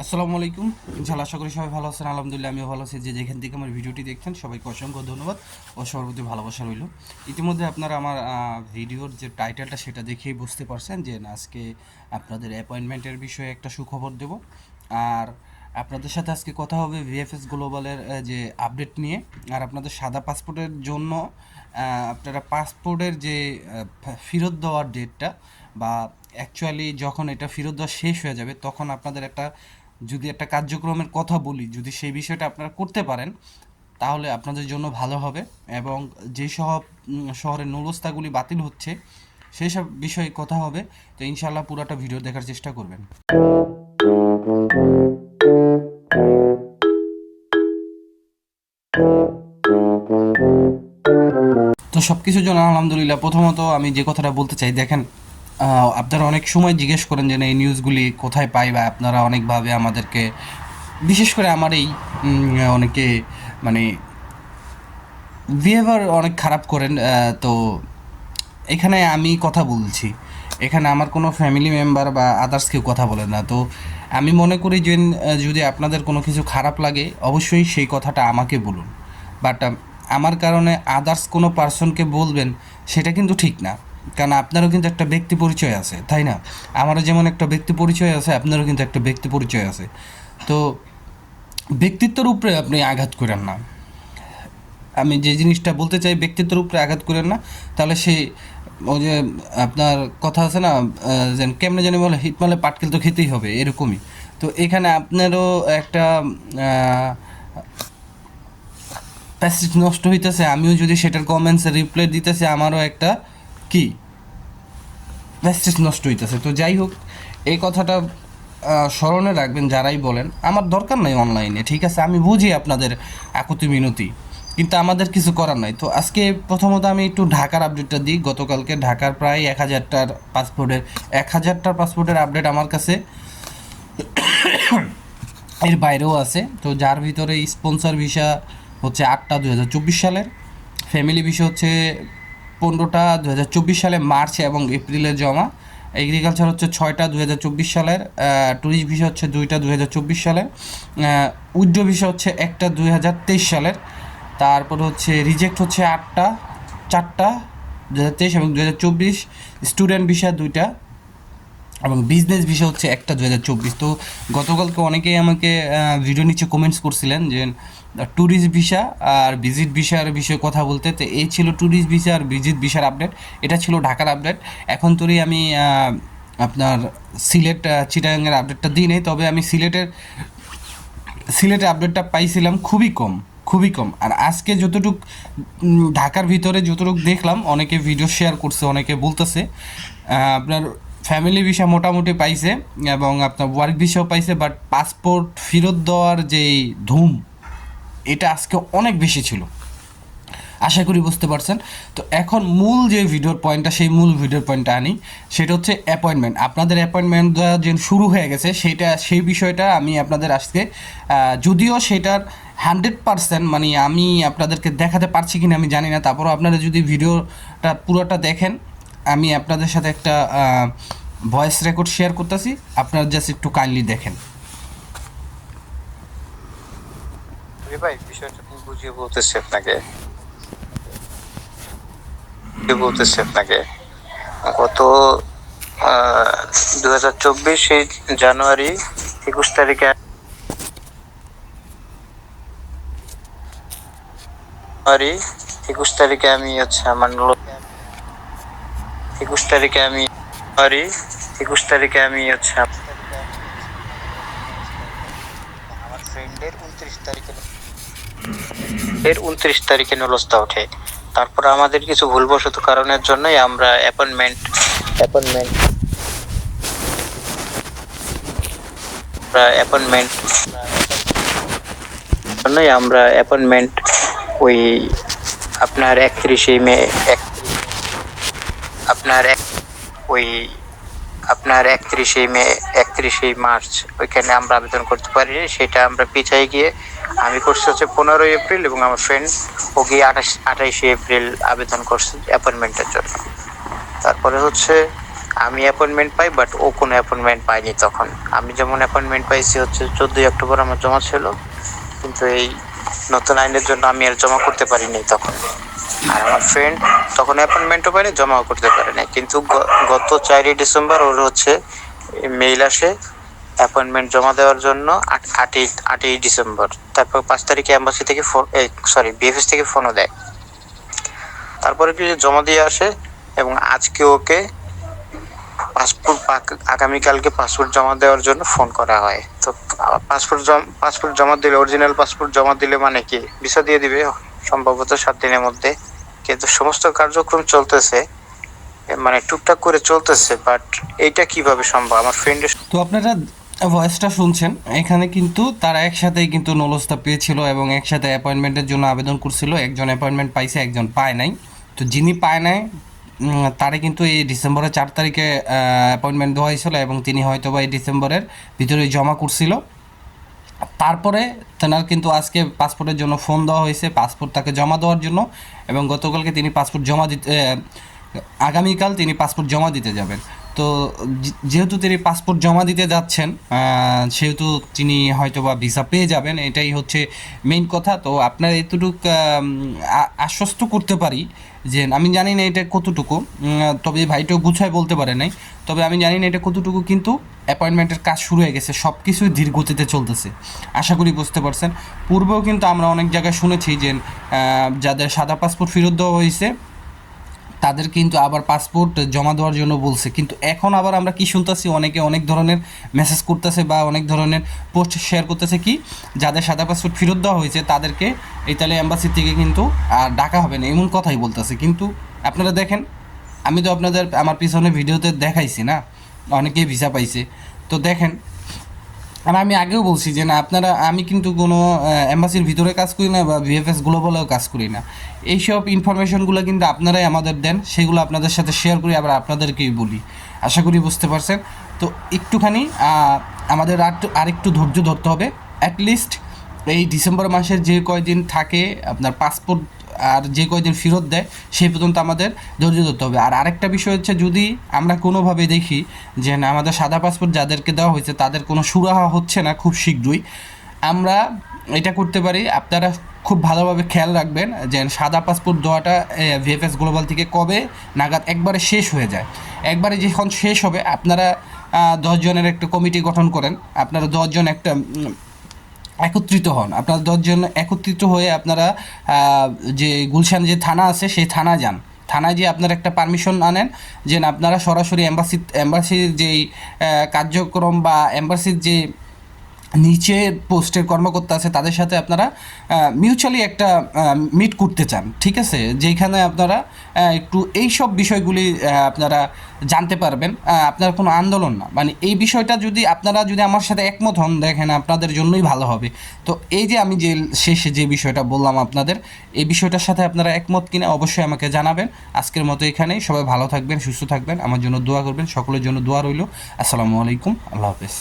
আসসালামু আলাইকুম। ইনশাআল্লাহ আশা করি সবাই ভালো আছেন। আলহামদুলিল্লাহ আমিও ভালো আছি। যে যেখান থেকে আমার ভিডিওটি দেখছেন সবাইকে অসংখ্য ধন্যবাদ ও সবার প্রতি ভালোবাসা রইল। ইতিমধ্যে আপনারা আমার ভিডিওর যে টাইটেলটা সেটা দেখেই বুঝতে পারছেন যে না, আজকে আপনাদের অ্যাপয়েন্টমেন্টের বিষয়ে একটা সুখবর দেব। আর আপনাদের সাথে আজকে কথা হবে ভিএফএস গ্লোবালের যে আপডেট নিয়ে। আর আপনাদের সাদা পাসপোর্টের জন্য আপনারা পাসপোর্টের যে ফেরত দেওয়ার ডেটটা বা অ্যাকচুয়ালি যখন এটা ফেরত দেওয়া শেষ হয়ে যাবে তখন আপনাদের যদি একটা কার্যক্রমের কথা বলি, যদি সেই বিষয়টা আপনারা করতে পারেন তাহলে আপনাদের জন্য ভালো হবে। এবং যেই সব শহরের নুরস্থাগুলি বাতিল হচ্ছে সেই সব বিষয়ে কথা হবে। তো ইনশাআল্লাহ পুরোটা ভিডিও দেখার চেষ্টা করবেন। তো সব কিছুর জন্য আলহামদুলিল্লাহ। প্রথমত আমি যে কথাটা বলতে চাই, দেখেন, আপনারা অনেক সময় জিজ্ঞেস করেন যে না, এই নিউজগুলি কোথায় পাই, বা আপনারা অনেকভাবে আমাদেরকে, বিশেষ করে আমার এই অনেকে মানে বিহেভিয়ার অনেক খারাপ করেন। তো এখানে আমি কথা বলছি, এখানে আমার কোনো ফ্যামিলি মেম্বার বা আদার্স কেউ কথা বলে না। তো আমি মনে করি যে যদি আপনাদের কোনো কিছু খারাপ লাগে অবশ্যই সেই কথাটা আমাকে বলুন। বাট আমার কারণে আদার্স কোনো পার্সনকে বলবেন সেটা কিন্তু ঠিক না। কারণ আপনারও কিন্তু একটা ব্যক্তি পরিচয় আছে, তাই না? আমারও যেমন একটা ব্যক্তি পরিচয় আছে, আপনারও কিন্তু একটা ব্যক্তি পরিচয় আছে। তো ব্যক্তিত্বের উপরে আপনি আঘাত করেন না। আমি যে জিনিসটা বলতে চাই, ব্যক্তিত্বের উপরে আঘাত করেন না। তাহলে সেই ওই যে আপনার কথা আছে না, যে কেমনে জানি বলে, হিটমালে পাটকেল তো খেতেই হবে, এরকমই। তো এখানে আপনারও একটা প্যাসেজ নষ্ট হইতেছে, আমিও যদি সেটার কমেন্টসে রিপ্লাই দিতেছি আমারও একটা কি প্যাসেজ নষ্ট হইতেছে। তো যাই হোক, এই কথাটা স্মরণে রাখবেন যারাই বলেন। আমার দরকার নাই অনলাইনে, ঠিক আছে, আমি বুঝি আপনাদের আকুতি মিনতি, কিন্তু আমাদের কিছু করার নাই। তো আজকে প্রথমত আমি একটু ঢাকার আপডেটটা দিই। গতকালকে ঢাকার প্রায় 1,000টার পাসপোর্টের আপডেট আমার কাছে, এর বাইরেও আছে। তো যার ভিতরে স্পন্সর ভিসা হচ্ছে 8টা 2024 সালের, ফ্যামিলি ভিসা হচ্ছে 15টা 2024 সালে মার্চ এবং এপ্রিলে জমা, এগ্রিকালচার হচ্ছে 6টা 2024 সালের, ট্যুরিস্ট ভিসা হচ্ছে 2টা 2024 সালের, উইথড্র ভিসা হচ্ছে 1টা 2023 সালের, তারপর হচ্ছে রিজেক্ট হচ্ছে 8টা 4টা 2023 এবং 2024, স্টুডেন্ট ভিসা 2টা এবং বিজনেস ভিসা হচ্ছে 1টা 2024। তো গতকালকে অনেকেই আমাকে ভিডিও নিচে কমেন্টস করছিলেন যে ট্যুরিস্ট ভিসা আর ভিজিট ভিসার বিষয়ে কথা বলতে। তো এই ছিল ট্যুরিস্ট ভিসা আর ভিজিট ভিসার আপডেট, এটা ছিল ঢাকার আপডেট। এখন তোরই আমি আপনার সিলেট চিটাগাংয়ের আপডেটটা দিই নেই, তবে আমি সিলেটের আপডেটটা পাইছিলাম খুবই কম, খুবই কম। আর আজকে যতটুক ঢাকার ভিতরে যতটুকু দেখলাম, অনেকে ভিডিও শেয়ার করছে, অনেকে বলতেছে আপনার ফ্যামিলি ভিসা মোটামুটি পাইছে এবং আপনার ওয়ার্ক ভিসাও পাইছে, বাট পাসপোর্ট ফেরত দেওয়ার যেই ধুম, এটা আজকে অনেক বেশি ছিল। আশা করি বুঝতে পারছেন। তো এখন মূল যে ভিডিওর পয়েন্টটা, সেই মূল ভিডিওর পয়েন্টটা আনি। সেটা হচ্ছে অ্যাপয়েন্টমেন্ট। আপনাদের অ্যাপয়েন্টমেন্ট যে শুরু হয়ে গেছে, সেই বিষয়টা আমি আপনাদের আজকে, যদিও সেটার 100% মানে আমি আপনাদেরকে দেখাতে পারছি কিনা আমি জানি না, তারপরও আপনারা যদি ভিডিওটা পুরোটা দেখেন, আমি আপনাদের সাথে একটা ভয়েস রেকর্ড শেয়ার করতেছি, আপনারা জাস্ট একটু কাইন্ডলি দেখেন। ভাই বিষয়টা আমি বুঝিয়ে বলতেছি আপনাকে গত 2024 জানুয়ারি 21 তারিখে আমি হচ্ছে আমার 21 তারিখে আমি হচ্ছে আমার ফ্রেন্ডের 29 তারিখে নলস্তা ওঠে। তারপর আমাদের কিছু ভুলবশত কারণের জন্যই আমরা অ্যাপয়েন্টমেন্ট ওই আপনার 31 মে আপনার ওই আপনার 31 মার্চ ওইখানে আমরা আবেদন করতে পারিনি, সেটা আমরা পিছায় গিয়ে আমি করছি হচ্ছে 15 এপ্রিল এবং আমার ফ্রেন্ড ও গিয়ে 28 এপ্রিল আবেদন করছে অ্যাপয়েন্টমেন্টের জন্য। তারপরে হচ্ছে আমি অ্যাপয়েন্টমেন্ট পাই, বাট ও কোনো অ্যাপয়েন্টমেন্ট পাইনি তখন। আমি যেমন অ্যাপয়েন্টমেন্ট পাইছি হচ্ছে 14 অক্টোবর আমার জমা ছিল, কিন্তু এই নতুন আইনের জন্য আমি আর জমা করতে পারিনি তখন। আর আমার ফ্রেন্ড তখন অ্যাপয়েন্টমেন্টও পায়নি, জমাও করতে পারে নাই, কিন্তু গত 4ই ডিসেম্বর ওর হচ্ছে মেইল আসে অ্যাপয়েন্টমেন্ট জমা দেওয়ার জন্য। 8ই ডিসেম্বর, তারপর 5 তারিখে অ্যাম্বাসি থেকে বিএফএস থেকে ফোনও দেয়। তারপরে কি জমা দিয়ে আসে, এবং আজকে ওকে আগামীকালকে পাসপোর্ট জমা দেওয়ার জন্য ফোন করা হয়। তো পাসপোর্ট জমা দিলে, অরিজিনাল পাসপোর্ট জমা দিলে মানে কি ভিসা দিয়ে দিবে সম্ভবত 7 দিনের মধ্যে। কিন্তু সমস্ত কার্যক্রম চলতেছে, মানে টুকটাক করে চলতেছে, বাট এইটা কিভাবে সম্ভব? আমার ফ্রেন্ডের তো আপনারা ভয়েসটা শুনছেন, এখানে কিন্তু তারা একসাথেই কিন্তু নলস্তা পেয়েছিল এবং একসাথে অ্যাপয়েন্টমেন্টের জন্য আবেদন করছিল। একজন অ্যাপয়েন্টমেন্ট পাইছে, একজন পায় নাই। তো যিনি পায় নাই তারে কিন্তু এই ডিসেম্বরের 4 তারিখে অ্যাপয়েন্টমেন্ট দেওয়া হয়েছিল এবং তিনি হয়তো বা এই ডিসেম্বরের ভিতরে জমা করছিল। তারপরে তেনার কিন্তু আজকে পাসপোর্টের জন্য ফোন দেওয়া হয়েছে, পাসপোর্ট তাকে জমা দেওয়ার জন্য, এবং গতকালকে তিনি পাসপোর্ট জমা দিতে আগামীকাল তিনি পাসপোর্ট জমা দিতে যাবেন। তো যেহেতু তিনি পাসপোর্ট জমা দিতে যাচ্ছেন, সেহেতু তিনি হয়তো বা ভিসা পেয়ে যাবেন, এটাই হচ্ছে মেইন কথা। তো আপনার এতটুকু আশ্বস্ত করতে পারি যে আমি জানি না এটা কতটুকু, তবে ভাইটাও গুছায় বলতে পারে নাই, তবে আমি জানি না এটা কতটুকু, কিন্তু অ্যাপয়েন্টমেন্টের কাজ শুরু হয়ে গেছে, সব কিছুই ধীর গতিতে চলতেছে। আশা করি বুঝতে পারছেন। পূর্বেও কিন্তু আমরা অনেক জায়গায় শুনেছি যে যাদের সাদা পাসপোর্ট ফেরত দেওয়া হয়েছে তাদের কিন্তু আবার পাসপোর্ট জমা দেওয়ার জন্য বলছে। কিন্তু এখন আবার আমরা কি শুনতেছি, অনেকে অনেক ধরনের মেসেজ করতেছে বা অনেক ধরনের পোস্ট শেয়ার করতেছে কি, যাদের সাদা পাসপোর্ট ফেরত দেওয়া হয়েছে তাদেরকে ইতালি অ্যাম্বাসি থেকে কিন্তু আর ডাকা হবে না, এমন কথাই বলতেছে। কিন্তু আপনারা দেখেন, আমি তো আপনাদের আমার পিছনে ভিডিওতে দেখাইছি না, অনেকেই ভিসা পাইছে। তো দেখেন, আর আমি আগেও বলছি যে না আপনারা, আমি কিন্তু কোনো এম্বাসির ভিতরে কাজ করি না বা ভিএফএস গ্লোবালেও কাজ করি না। এইসব ইনফরমেশনগুলো কিন্তু আপনারাই আমাদের দেন, সেগুলো আপনাদের সাথে শেয়ার করি, আবার আপনাদেরকেই বলি। আশা করি বুঝতে পারছেন। তো একটুখানি আমাদের আরেকটু ধৈর্য ধরতে হবে। অ্যাটলিস্ট এই ডিসেম্বর মাসের যে কয়দিন থাকে আপনার পাসপোর্ট আর যে কয়দিন ফেরত দেয় সেই পর্যন্ত আমাদের ধৈর্য ধরতে হবে। আর আরেকটা বিষয় হচ্ছে, যদি আমরা কোনোভাবে দেখি যে না আমাদের সাদা পাসপোর্ট যাদেরকে দেওয়া হয়েছে তাদের কোনো সুরাহা হচ্ছে না খুব শীঘ্রই, আমরা এটা করতে পারি। আপনারা খুব ভালোভাবে খেয়াল রাখবেন যে সাদা পাসপোর্ট দেওয়াটা ভিএফএস গ্লোবাল থেকে কবে নাগাদ একবারে শেষ হয়ে যায়। একবারে যখন শেষ হবে আপনারা 10 জনের একটা কমিটি গঠন করেন, আপনারা 10 জন একটা একত্রিত হন, আপনারা 10 জন একত্রিত হয়ে আপনারা যে গুলশান যে থানা আছে সেই থানা যান, থানায় গিয়ে আপনারা একটা পারমিশন আনেন যে আপনারা সরাসরি এম্বাসির যেই কার্যক্রম বা এম্বাসির যে নিচে পোস্টের কর্মকর্তা আছে তাদের সাথে আপনারা মিউচুয়ালি একটা মিট করতে চান, ঠিক আছে, যেখানে আপনারা একটু এই সব বিষয়গুলি আপনারা জানতে পারবেন। আপনার কোনো আন্দোলন না, মানে এই বিষয়টা যদি আপনারা আমার সাথে একমত হন, দেখেন আপনাদের জন্যই ভালো হবে। তো এই যে আমি যে শেষে যে বিষয়টা বললাম আপনাদের, এই বিষয়টার সাথে আপনারা একমত কিনা অবশ্যই আমাকে জানাবেন। আজকের মতো এখানেই, সবাই ভালো থাকবেন, সুস্থ থাকবেন, আমার জন্য দোয়া করবেন, সকলের জন্য দোয়া রইল। আসসালামু আলাইকুম, আল্লাহ হাফেজ।